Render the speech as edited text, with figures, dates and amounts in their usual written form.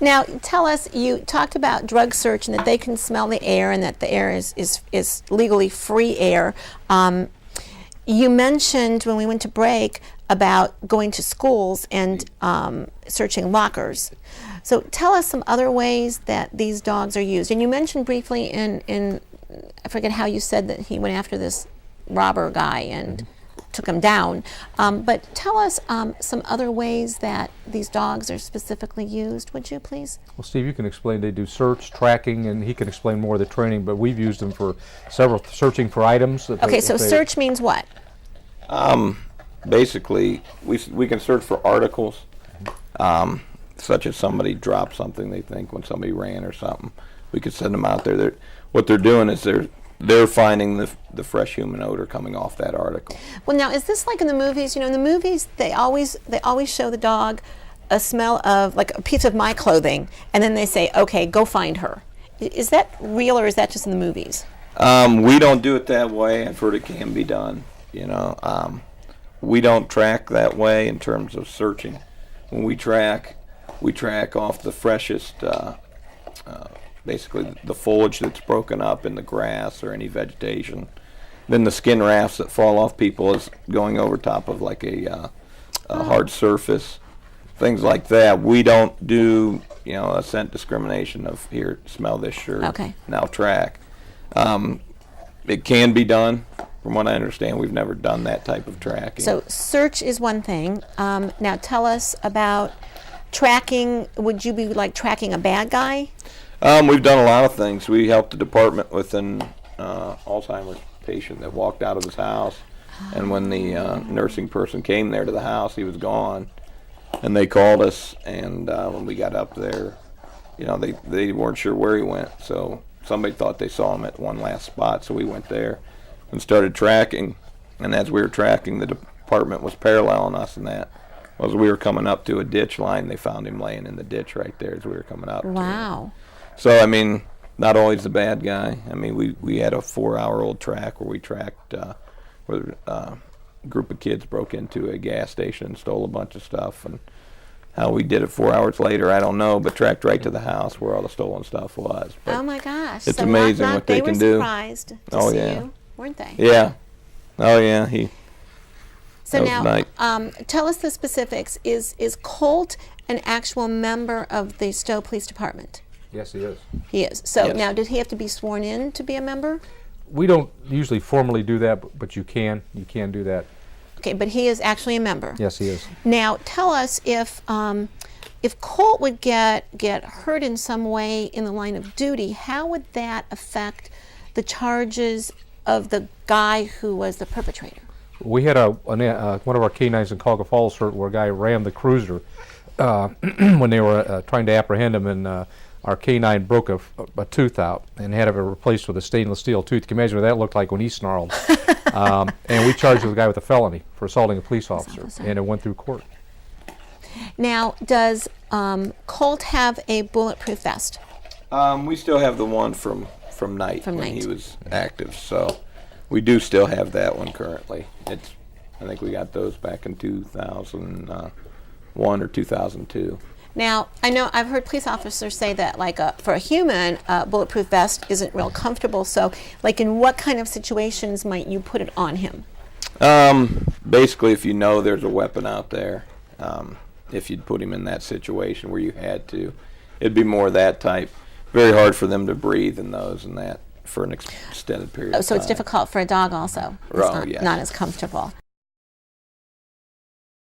Now, tell us, you talked about drug search and that they can smell the air and that the air is legally free air. You mentioned when we went to break about going to schools and searching lockers. So tell us some other ways that these dogs are used. And you mentioned briefly in I forget how you said that he went after this robber guy and took him down. But tell us some other ways that these dogs are specifically used, would you please? Well, Steve, you can explain. They do search, tracking, and he can explain more of the training, but we've used them for several, searching for items. Okay, so search means what? Basically, we can search for articles, such as somebody dropped something they think when somebody ran or something. We could send them out there. What they're doing is they're finding the fresh human odor coming off that article. Well, now, is this like in the movies? You know, in the movies, they always show the dog a smell of, like, a piece of my clothing, and then they say, okay, go find her. Is that real, or is that just in the movies? We don't do it that way. I've heard it can be done, you know. We don't track that way in terms of searching. When we track off the freshest, basically the foliage that's broken up in the grass or any vegetation. Then the skin rafts that fall off people is going over top of like a hard surface, things like that. We don't do, you know, a scent discrimination of, here, smell this shirt, okay, now track. It can be done. From what I understand, we've never done that type of tracking. So search is one thing. Now tell us about tracking. Would you be like tracking a bad guy? We've done a lot of things. We helped the department with an Alzheimer's patient that walked out of his house, and when the nursing person came there to the house, he was gone. And they called us, and when we got up there, you know, they weren't sure where he went, so somebody thought they saw him at one last spot, so we went there and started tracking. And as we were tracking, the department was paralleling us, and that as we were coming up to a ditch line, they found him laying in the ditch right there as we were coming up. Wow. So, I mean, not always the bad guy. I mean, we had a 4-hour-old track where we tracked where a group of kids broke into a gas station and stole a bunch of stuff. And how we did it 4 hours later, I don't know, but tracked right to the house where all the stolen stuff was. But oh, my gosh. it's so amazing what they can do. They were surprised to see you, weren't they? Yeah. Oh, yeah. So now, tell us the specifics. Is Colt an actual member of the Stow Police Department? Yes, he is. He is. So Yes. now, did he have to be sworn in to be a member? We don't usually formally do that, but you can. You can do that. Okay, but he is actually a member. Yes, he is. Now, tell us if Colt would get hurt in some way in the line of duty, how would that affect the charges of the guy who was the perpetrator? We had one of our canines in Colga Falls hurt where a guy rammed the cruiser when they were trying to apprehend him, and our canine broke a tooth out and had it replaced with a stainless steel tooth. You can imagine what that looked like when he snarled. And we charged the guy with a felony for assaulting a police officer, and it went through court. Now, does Colt have a bulletproof vest? We still have the one from night when he was active, so we do still have that one currently. I think we got those back in 2001 or 2002. Now, I know I've heard police officers say that, like, for a human, bulletproof vest isn't real comfortable. So, like, in what kind of situations might you put it on him? Basically, if you know there's a weapon out there, if you'd put him in that situation where you had to, it'd be more that type. Very hard for them to breathe in those and that for an extended period of time. So it's difficult for a dog also. Oh, yeah. Not as comfortable.